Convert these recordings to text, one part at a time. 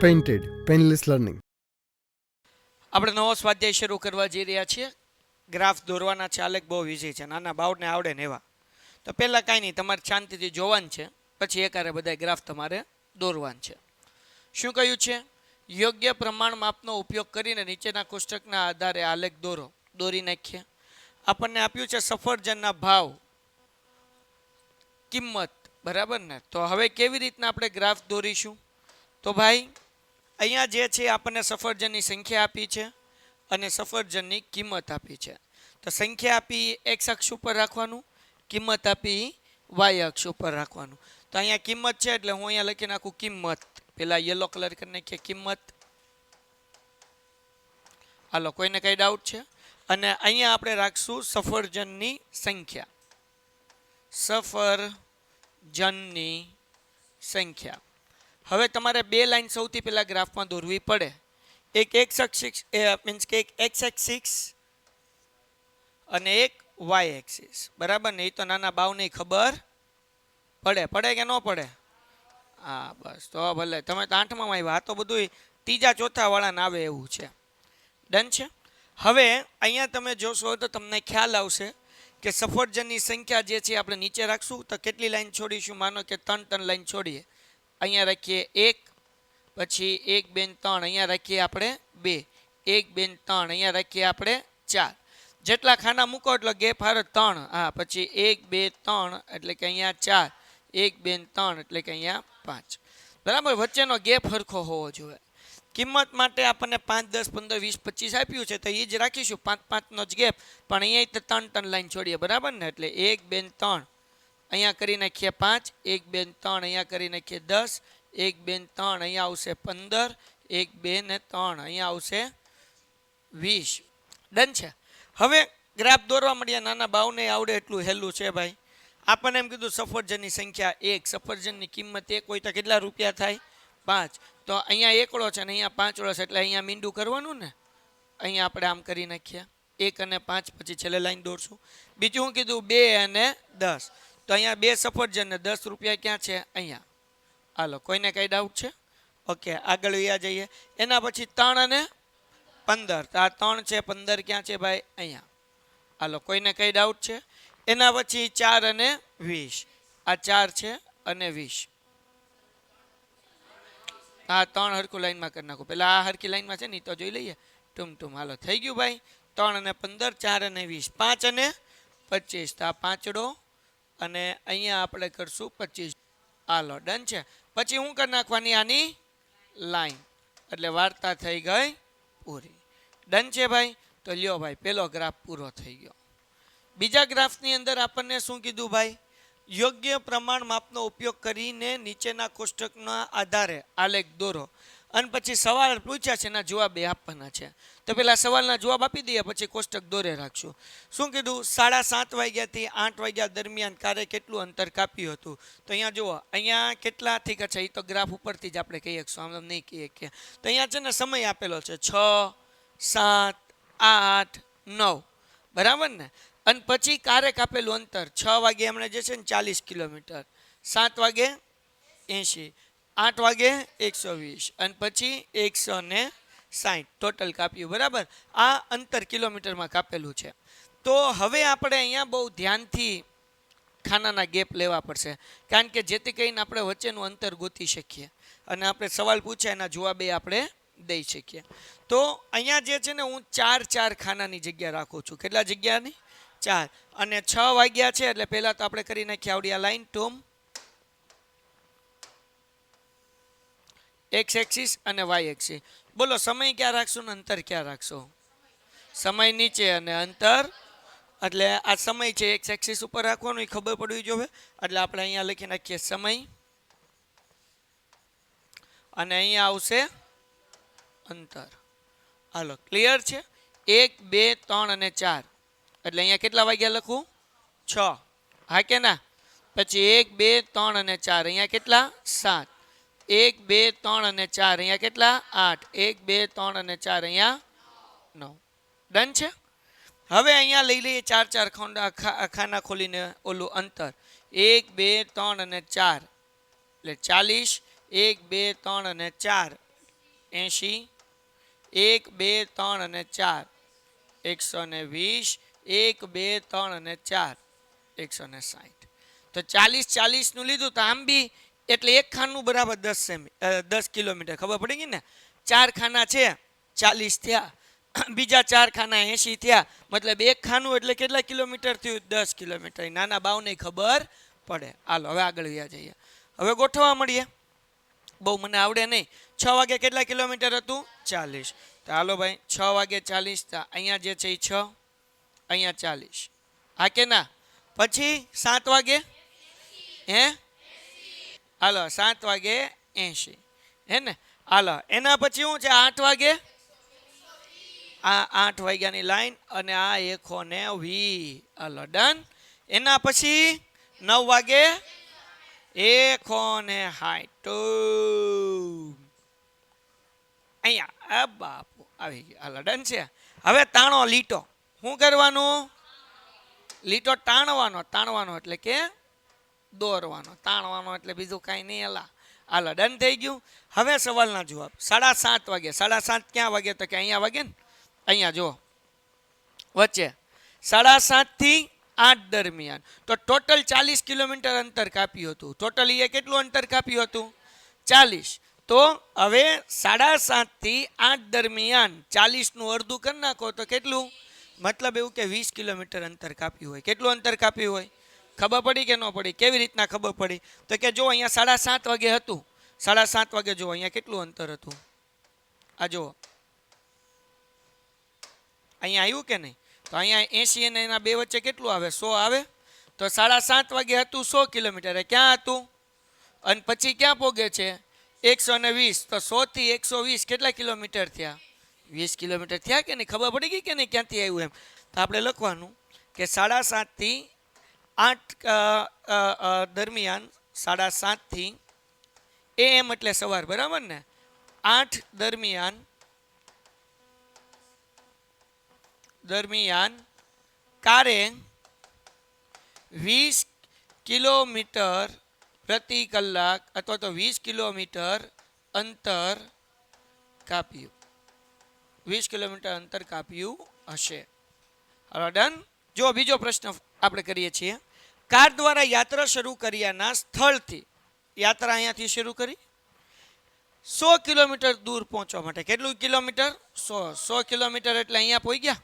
Painted painless learning. આપણે નવો સ્વાધ્યાય શરૂ કરવા જઈ રહ્યા છીએ. ગ્રાફ દોરવાના છે. આલેખ બહુ ઇઝી છે, નાના બાળકને આવડે ને એવા. તો પહેલાં કાંઈ નહીં, તમારે શાંતિથી જોવાનું છે, પછી એકારે બધા ગ્રાફ તમારે દોરવાનું છે. શું કહ્યું છે? યોગ્ય પ્રમાણ માપનો ઉપયોગ કરીને નીચેના કોષ્ટકના આધારે આલેખ દોરો. દોરી નાખીએ. આપણને આપ્યું છે સફરજનના ભાવ, કિંમત, બરાબર ને? તો હવે કેવી રીતના આપણે ગ્રાફ દોરીશું? તો ભાઈ અહીંયા જે છે આપણને સફરજનની સંખ્યા આપી છે અને સફરજનની કિંમત આપી છે. તો સંખ્યા આપી એક્સ અક્ષ ઉપર રાખવાનું, કિંમત આપી વાય અક્ષ ઉપર રાખવાનું. તો અહીંયા કિંમત છે એટલે હું અહીંયા લખી નાખું કિંમત. પેલા યલો કલર કરી નાખીએ કિંમત. હાલો, કોઈને કઈ ડાઉટ છે? અને અહીંયા આપણે રાખશું સફરજનની સંખ્યા. સફરજનની સંખ્યા. હવે તમારે બે લાઈન સૌથી પહેલા ગ્રાફમાં દોરવી પડે. એક એક્સ એક્સિસ મીન્સ કે એક એક્સ એક્સિસ અને એક વાય એક્સિસ, બરાબર ને? એ તો નાના બાવને ખબર પડે કે ન પડે? હા, બસ તો ભલે. તમે તો આઠમાં આવ્યા, આ તો બધું ત્રીજા ચોથા વાળાને આવે એવું છે. ડન છે. હવે અહીંયા તમે જોશો તો તમને ખ્યાલ આવશે કે સફરજનની સંખ્યા જે છે આપણે નીચે રાખશું. તો કેટલી લાઈન છોડીશું? માનો કે 3 લાઈન છોડીએ. અહીંયા રાખીએ 1, પછી 1 2 3, અહીંયા રાખીએ આપણે 2, 1 2 3, અહીંયા રાખીએ આપણે 4. જેટલા ખાના મૂકો એટલો ગેપ હારે 3. હા, પછી 1 2 3 એટલે કે અહીંયા 4, 1 2 3 એટલે કે અહીંયા 5. બરાબર, વચ્ચેનો ગેપ સરખો હોવો જોઈએ. કિંમત માટે આપણને 5 10 15 20 25 આપ્યું છે, તો એ જ રાખીશું, 5 5 નો જ ગેપ. પણ અહીંયા 3 લાઈન છોડીએ, બરાબર ને? એટલે 1 2 3 અહીંયા કરી નાખીએ 5, 1 2 3 અહીંયા કરી નાખીએ 10, 1 2 3 અહીંયા આવશે 15, 1 2 ને 3 અહીંયા આવશે 20. ડન છે. હવે ગ્રાફ દોરવા મળ્યા. નાના બાવને આવડે એટલું હેલું છે ભાઈ. આપણને એમ કીધું સફરજનની સંખ્યા 1, સફરજનની કિંમત 1 હોય તો કેટલા રૂપિયા થાય? 5. તો અહીંયા એકડો છે ને અહીંયા 5 છે, એટલે અહીંયા મીંડું કરવાનું ને. અહીંયા આપણે આમ કરી નાખીએ 1 અને 5, પછી છેલ્લે લાઈન દોરશું. બીજું હું કીધું 2 અને 10. તો અહીંયા 2 સફરજન ને 10 રૂપિયા ક્યાં છે? અહીંયા. હાલો, કોઈને કઈ ડાઉટ છે? ઓકે, આગળ વયા જઈએ. એના પછી 3 અને 15. તો આ 3 છે, 15 ક્યાં છે ભાઈ? અહીંયા. હાલો, કોઈને કઈ ડાઉટ છે? એના પછી 4 અને 20. આ 4 છે અને 20. હા, 3 હરખું લાઈનમાં કરી નાખો. પેલા આ હરખી લાઈનમાં છે ને, તો જોઈ લઈએ. ટૂમ હાલો, થઈ ગયું ભાઈ. 3 અને 15, 4 અને 20, 5 અને 25. તો આ પાંચડો અને અહીંયા આપણે કરશું 25. હાલો, ડન છે. પછી હું કરી નાખવાની આની લાઈન, એટલે વાર્તા થઈ ગઈ પૂરી. ડન છે ભાઈ. તો લ્યો ભાઈ, પેલો ગ્રાફ પૂરો થઈ ગયો. બીજા ગ્રાફની અંદર આપણને શું કીધું ભાઈ? યોગ્ય પ્રમાણ માપનો ઉપયોગ કરીને નીચેના કોષ્ટકના આધારે આલેખ દોરો. અને પછી સવાલ પૂછ્યા છે, એના જવાબ આપવાના છે. તો પેલા સવાલના જવાબ આપી દઈએ, પછી કોષ્ટક દોરે રાખશું. શું કીધું? 7:30 વાગ્યાથી 8 વાગ્યા દરમિયાન કારે કેટલું અંતર કાપ્યું હતું? તો અહીંયા જુઓ, અહીંયા કેટલાથી છે? એ તો ગ્રાફ ઉપરથી જ આપણે કહી શકશું, આમ નહીં કહીએ કે. તો અહીંયા છે ને સમય આપેલો છે 6 7 8 9, બરાબર ને? અને પછી કારે કાપેલું અંતર 6 વાગે એમણે જે છે ને 40 કિલોમીટર, 7 વાગે 80, 8 વાગે 120 અને પછી 160 ટોટલ કાપ્યું, બરાબર? આ અંતર કિલોમીટરમાં કાપેલું છે. તો હવે આપણે અહીંયા બહુ ધ્યાનથી ખાનાના ગેપ લેવા પડશે, કારણ કે જેથી કરીને આપણે વચ્ચેનું અંતર ગોતી શકીએ અને આપણે સવાલ પૂછ્યા એના જવાબે આપણે દઈ શકીએ. તો અહીંયા જે છે ને, હું 4 ખાનાની જગ્યા રાખું છું. કેટલા જગ્યાની? 4. અને 6 વાગ્યા છે એટલે પહેલા તો આપણે કરી નાખીએ આવડી આ લાઈન ટૂમ એક્સ એક્સિસ અને વાય એક્સિસ. બોલો, સમય ક્યાં રાખશું ને અંતર ક્યાં રાખશો? સમય નીચે અને અંતર, એટલે આ સમય છે એક્સ એક્સિસ ઉપર રાખવાનું, એ ખબર પડવી જોઈએ. એટલે આપણે અહીંયા લખી નાખીએ સમય અને અહીંયા આવશે અંતર. હાલો, ક્લિયર છે? 1 2 3 અને 4 એટલે અહીંયા કેટલા વાગ્યા લખું? 6. હા કે ના? પછી 1 2 3 અને 4 અહીંયા કેટલા? 7. 1 2 3 અને 4 અહીંયા કેટલા? 8. 1 2 3 અને 4 અહીંયા 9. ડન છે. હવે અહીંયા લઈ લઈએ 4 ખાના ખોલીને ઓલું અંતર 1 2 3 અને 4 એટલે 40. 1 2 3 અને 4 80, 1 2 3 અને 4 120, 1 2 3 અને 4 160. તો 40 40 નું લીધું તો આમ બી એટલે એક ખાનું બરાબર 10 કિલોમીટર. ખબર પડી ગઈ ને? 4 ખાના છે 40 થયા, બીજા 4 ખાના 80 થયા, મતલબ એક ખાનું એટલે કેટલા કિલોમીટર થયું? 10 કિલોમીટર. નાના બાવને ખબર પડે. હાલો હવે આગળ વ્યા જઈએ. હવે ગોઠવવા મળીએ. બહુ મને આવડે નહીં. 6 વાગે કેટલા કિલોમીટર હતું? 40. તો હાલો ભાઈ 6 વાગે 40. અહીંયા જે છે એ 6, અહીંયા 40. હા કે ના? પછી 7 વાગે હે? હાલો 7 વાગે 80 હે ને? હાલો એના પછી શું છે? 8 વાગે આ 8 વાગ્યાની લાઈન અને આ 120. હાલો ડન. એના પછી 9 વાગે 160. અહીંયા બાપુ આવી ગયો. હાલો ડન છે. હવે તાણો લીટો. શું કરવાનું? લીટો તાણવાનો એટલે કે દોરવાનો. તાણવાનો એટલે બીજું કાંઈ નહીં. એલા હાલો ડન થઈ ગયું. હવે સવાલના જવાબ. 7:30 વાગે. 7:30 ક્યાં વાગે? તો કે અહીંયા વાગે ને. અહીંયા જો વચ્ચે 7:30 થી 8 દરમિયાન તો ટોટલ 40 કિલોમીટર અંતર કાપ્યું હતું. ટોટલ એ કેટલું અંતર કાપ્યું હતું? 40. તો હવે 7:30 થી 8 દરમિયાન 40 નું અડધું કરી નાખો તો કેટલું? મતલબ એવું કે 20 કિલોમીટર અંતર કાપ્યું હોય. કેટલું અંતર કાપ્યું હોય? ખબર પડી કે ન પડી? કેવી રીતના ખબર પડી? તો કે જો અહીંયા 7:30 વાગે હતું. 7:30 વાગે જો અહીંયા કેટલું અંતર હતું? આ જુઓ અહીંયા આવ્યું કે નહીં? તો અહીંયા 80 અને એના બે વચ્ચે કેટલું આવે? 100 આવે. તો 7:30 વાગે હતું 100 કિલોમીટર. ક્યાં હતું? અને પછી ક્યાં પોગે છે? 120. તો 100 થી 120 કેટલા કિલોમીટર થયા? 20 કિલોમીટર થયા કે નહીં? ખબર પડી ગઈ કે નહીં ક્યાંથી આવ્યું એમ? તો આપણે લખવાનું કે 7:30 થી 8 દરમિયાન 7:30 થી AM એટલે સવાર, બરાબર ને? 8 દરમિયાન કારે 20 કિલોમીટર પ્રતિ કલાક અથવા તો 20 કિલોમીટર અંતર કાપ્યું. 20 કિલોમીટર અંતર કાપ્યું હશે. હવે ડન. જો બીજો પ્રશ્ન આપણે કરીએ છીએ. કાર દ્વારા યાત્રા શરૂ કર્યાના સ્થળથી યાત્રા અહીંયાથી શરૂ કરી 100 કિલોમીટર દૂર પહોંચવા માટે. કેટલું કિલોમીટર? 100 કિલોમીટર એટલે અહીંયા પહોંચ્યા.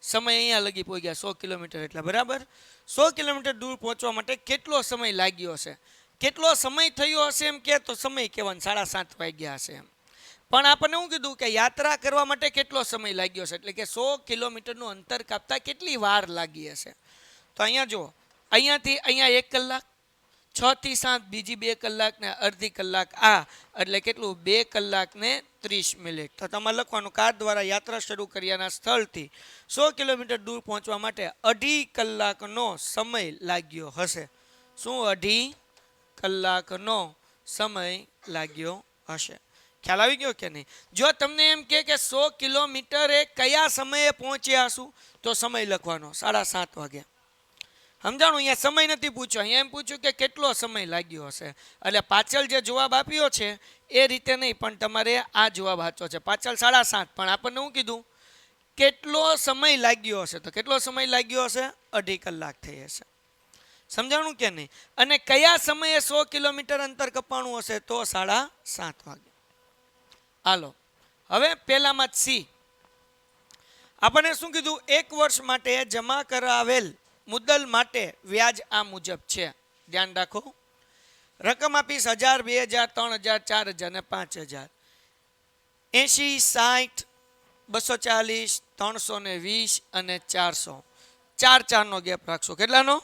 સમય અહીંયા લગી પહોંચ્યા 100 કિલોમીટર એટલે, બરાબર? 100 કિલોમીટર દૂર પહોંચવા માટે કેટલો સમય લાગ્યો હશે? કેટલો સમય થયો હશે એમ કે તો સમય કહેવાનો 7:30 વાગ્યા હશે એમ. પણ આપણને શું કીધું કે યાત્રા કરવા માટે કેટલો સમય લાગ્યો હશે? એટલે કે 100 કિલોમીટરનું અંતર કાપતા કેટલી વાર લાગી હશે? તો અહીંયા જુઓ, અહીંયાથી અહીંયા 1 કલાક, 6 થી 7 બીજી 2 કલાક ને અડધી કલાક આ એટલે કેટલું? 2 કલાક ને 30 મિનિટ. તો તમારે લખવાનું કાર દ્વારા યાત્રા શરૂ કર્યાના સ્થળથી 100 કિલોમીટર દૂર પહોંચવા માટે 2.5 કલાકનો સમય લાગ્યો હશે. શું 2.5 કલાકનો સમય લાગ્યો હશે? ખ્યાલ આવી ગયો કે નહીં? જો તમને એમ કે 100 કિલોમીટરે કયા સમયે પહોંચ્યા હશું તો સમય લખવાનો 7:30 વાગે. સમજાણું? અહીંયા સમય નથી પૂછ્યો, અહીંયા એમ પૂછ્યું કે કેટલો સમય લાગ્યો હશે. એટલે પાછળ જે જવાબ આપ્યો છે એ રીતે નહીં, પણ તમારે આ જવાબ સાચો છે. પાછળ 7:30, પણ આપણને શું કીધું? કેટલો સમય લાગ્યો હશે? તો કેટલો સમય લાગ્યો હશે? 2.5 કલાક થઈ હશે. સમજાણું કે નહીં? અને કયા સમયે 100 કિલોમીટર અંતર કપાણું હશે? તો 7:30 વાગે. હાલો હવે પહેલામાં જ સી. આપણને શું કીધું? 1 વર્ષ માટે જમા કરાવેલ મુદ્દલ માટે વ્યાજ આ મુજબ છે. ધ્યાન રાખો. રકમ આપીશ 1000, 2000, 3000, 4000 ને 5000. 80, 60, 240, 320 અને 400. 4 નો ગેપ રાખશો. કેટલાનો?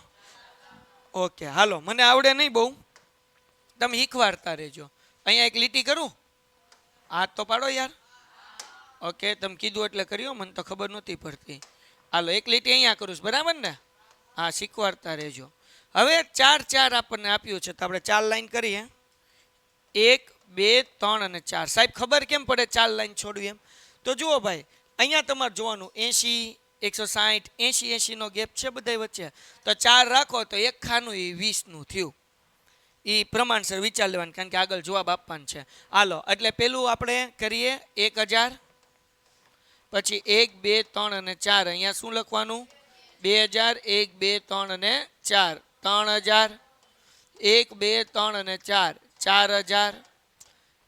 ઓકે હાલો. મને આવડે નહીં બહુ, તમે શીખવાડતા રહેજો. અહીંયા એક લીટી કરું? હાથ તો પાડો યાર. ઓકે તમે કીધું એટલે કર્યો, મને તો ખબર નહોતી પડતી. હાલો એક લીટી અહીંયા કરું છું, બરાબર ને? હા શીખવાડતા રહેજો. હવે 4 આપણને આપ્યું છે તો આપણે 4 લાઈન કરીએ. 1, 2, 3 અને 4. સાહેબ ખબર કેમ પડે 4 લાઈન છોડવી એમ? તો જુઓ ભાઈ, અહીંયા તમારે જોવાનું 80, 160, 80 નો ગેપ છે બધા વચ્ચે. તો 4 રાખો તો એક ખાનું એ 20 નું થયું. એ પ્રમાણસર વિચાર લેવાનું, કારણ કે આગળ જવાબ આપવાનું છે. હાલો, એટલે પેલું આપણે કરીએ 1000, પછી 1 2 3 અને 4. અહીંયા શું લખવાનું? 2000, 1 2 3 અને 4, 3000, 1 2 3 અને 4, 4000,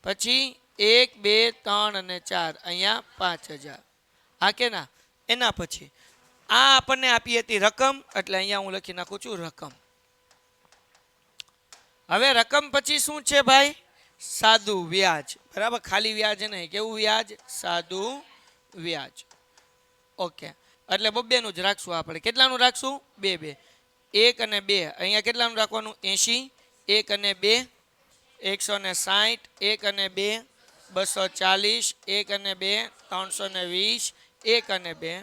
પછી 1 2 3 અને 4, અહીંયા 5000. હા કે ના? એના પછી આ આપણને આપી હતી રકમ, એટલે અહીંયા હું લખી નાખું છું રકમ. હવે રકમ પછી શું છે ભાઈ? સાદું વ્યાજ. બરાબર, ખાલી વ્યાજ નહીં. કેવું વ્યાજ? સાદું વ્યાજ. ઓકે, એટલે બબ્બેનું જ રાખશું આપણે. કેટલાનું રાખશું? 2 2. 1 અને 2. અહીંયા કેટલાનું રાખવાનું? 80. 1 અને 2 160. 1 અને 2 240. 1 અને 2 320. 1 અને 2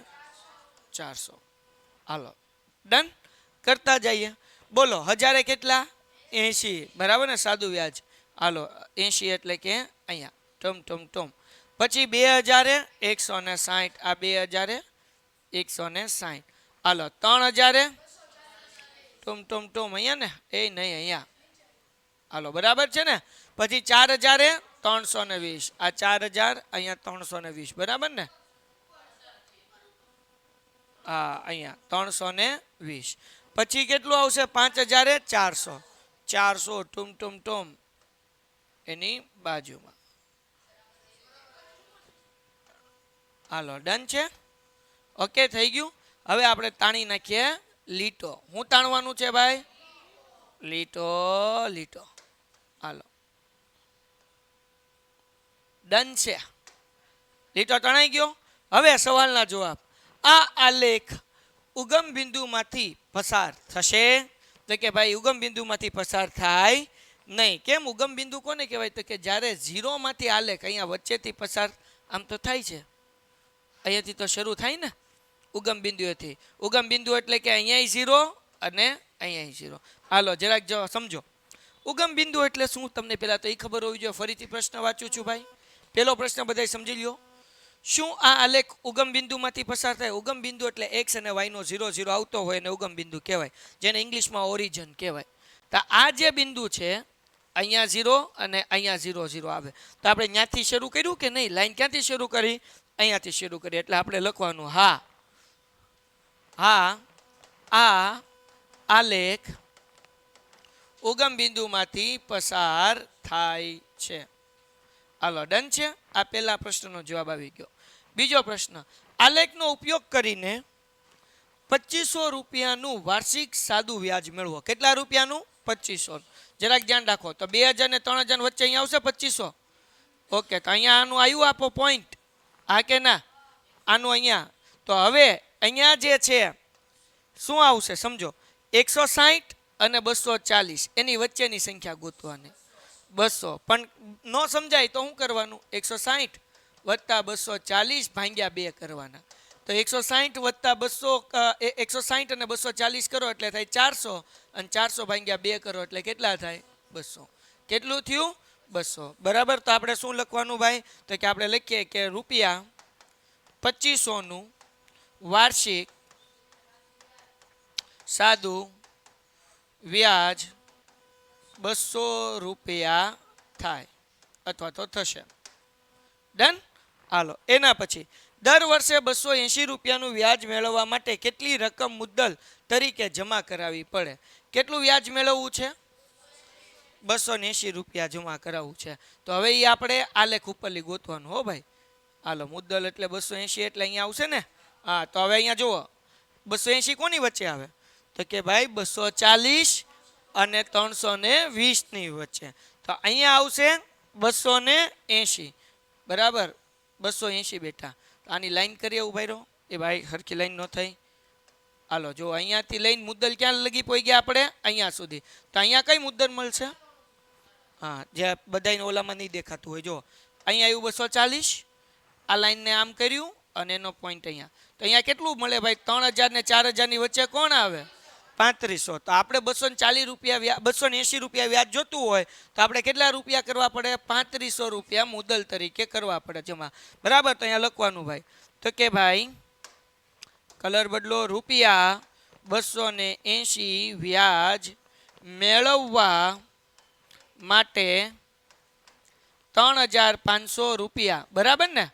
400. હાલો, ડન કરતા જઈએ. બોલો, હજારે કેટલા? 80. બરાબર ને? સાદું વ્યાજ. હાલો, 80 એટલે કે અહીંયા ટમ ટમ ટમ. પછી 2000 160. આ 2000 160. હાલો, 3000 ટમ ટમ ટમ. અહીંયા ને? એ નહીં, અહીંયા. હાલો, બરાબર છે ને? પછી 4000 320. આ 4000, અહીંયા 320. બરાબર ને? હા, અહીંયા 320. પછી કેટલું આવશે? 5400. 400 ટુમ ટુમ ટુમ એની બાજુમાં. હાલો, ડન છે? ઓકે, થઈ ગયું. હવે આપણે તાણી નાખીએ લીટો. હું તાણવાનું છે ભાઈ? લીટો લીટો. હાલો, ડન છે. લીટો તણાઈ ગયો. હવે સવાલના જવાબ. આ આલેખ ઉગમ બિંદુમાંથી પસાર થશે? તો કે ભાઈ ઉગમ બિંદુમાંથી પસાર થાય નહીં. કેમ? ઉગમ બિંદુ કોને કહેવાય? તો કે જ્યારે 0 માંથી આલેખ અહીંયા વચ્ચેથી પસાર આમ તો થાય છે, અહીંયાથી તો શરૂ થાય ને ઉગમ બિંદુએથી. ઉગમ બિંદુ એટલે કે અહીંયા 0 અને અહીંયા 0. હાલો, જરાક જો સમજો. ઉગમ બિંદુ એટલે શું તમને પહેલા તો એ ખબર હોવી જોઈએ. ફરીથી પ્રશ્ન વાંચું છું ભાઈ. પહેલો પ્રશ્ન બધાય સમજી લ્યો. શું આ આલેખ ઉગમ બિંદુમાંથી પસાર થાય? ઉગમ બિંદુ એટલે x અને y નો 0 0 આવતો હોય એને ઉગમ બિંદુ કહેવાય, જેને ઇંગ્લિશમાં ઓરિજિન કહેવાય. તો આ જે બિંદુ છે અહીંયા 0 અને અહીંયા 0 0 આવે, તો આપણે ત્યાંથી શરૂ કર્યું કે નહીં? લાઈન ક્યાંથી શરૂ કરી? અહીંયાથી શરૂ કરી. એટલે આપણે લખવાનું હા હા આ આલેખ ઉગમ બિંદુમાંથી પસાર થાય છે. હાલો, ડન છે. આ પહેલા પ્રશ્નનો જવાબ આવી ગયો. બીજો પ્રશ્ન. આલેખનો ઉપયોગ કરીને 2500 રૂપિયાનું વાર્ષિક સાદું વ્યાજ મેળવો. કેટલા રૂપિયાનું? 2500. જરાક ધ્યાન રાખો. તો 2000 ને 3000 વચ્ચે અહીંયા આવશે 2500. ઓકે, તો અહીંયા આનું આવ્યું આપો પોઈન્ટ. હા કે ના? આનું અહીંયા. તો હવે અહીંયા જે છે શું આવશે સમજો? 160 અને 240 એની વચ્ચેની સંખ્યા ગોતવાની. 200 પણ ન સમજાય તો શું કરવાનું? 160 વત્તા 240 ભાગ્યા 2 કરવાના. તો 160 વત્તા 200 160 અને 240 કરો એટલે થાય 400, અને 400 ભાગ્યા 2 કરો એટલે કેટલા થાય? 200. કેટલું થયું? 200. બરાબર. તો આપણે શું લખવાનું ભાઈ? તો કે આપણે લખીએ કે રૂપિયા 2500નું વાર્ષિક સાદું વ્યાજ 200 રૂપિયા થાય અથવા તો થશે. ડન. હાલો, એના પછી દર વર્ષે 280 રૂપિયાનું વ્યાજ મેળવવા માટે કેટલી રકમ મુદ્દલ તરીકે જમા કરાવવી પડે? કેટલું વ્યાજ મેળવવું છે? 280 રૂપિયા જમા કરાવવું છે. તો હવે એ આપણે આલેખ ઉપરલી ગોતવાનું હો ભાઈ. હાલો, મુદ્દલ એટલે 280 એટલે અહીંયા આવશે ને? હા, તો હવે અહીંયા જુઓ 280 કોની વચ્ચે આવે? તો કે ભાઈ 240 અને 320 ની વચ્ચે. તો અહીંયા આવશે 280. બરાબર, 280 બેટા. આની લાઈન કરીએ ઉભાઈ રહો. એ ભાઈ હરખી લાઈન ન થઈ. હાલો, જો અહીંયાથી લઈને મુદ્દલ ક્યાં લગી પહોંચી ગયા આપણે? અહીંયા સુધી. તો અહીંયા કઈ મુદ્દલ મળશે? હા, જે બધાને ઓલામાં નહીં દેખાતું હોય. જો અહીંયા આવ્યું 240. આ લાઈનને આમ કર્યું અને એનો પોઈન્ટ અહીંયા. તો અહીંયા કેટલું મળે ભાઈ? 3000 ને 4000 ની વચ્ચે કોણ આવે? 3500. તો આપણે 240 રૂપિયા 280 રૂપિયા વ્યાજ જોતું હોય તો આપણે કેટલા રૂપિયા કરવા પડે? 3500 રૂપિયા મુદ્દલ તરીકે કરવા પડે જમા. બરાબર. તો અહીંયા લખવાનું ભાઈ. તો કે ભાઈ કલર બદલો. રૂપિયા 280 વ્યાજ મેળવવા માટે 3,500 રૂપિયા બરાબર ને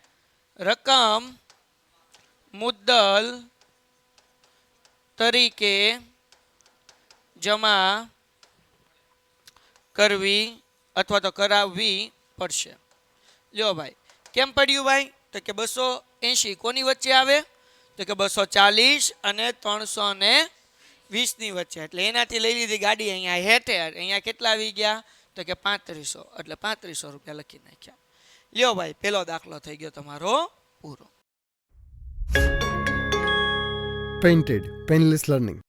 રકમ મુદ્દલ તરીકે જમા કરવી અથવા તો કરાવવી પડશે. લ્યો ભાઈ કેમ પડ્યું ભાઈ તો કે 280 કોની વચ્ચે આવે તો કે 240 અને 320 ની વચ્ચે એટલે એનાથી લઈ લીધી ગાડી અહીંયા હેઠે અહીંયા કેટલા આવી ગયા તો કે 3500 એટલે 3500 રૂપિયા લખી નાખ્યા. લ્યો ભાઈ પેલો દાખલો થઈ ગયો તમારો પૂરો. Painted, Painless Learning.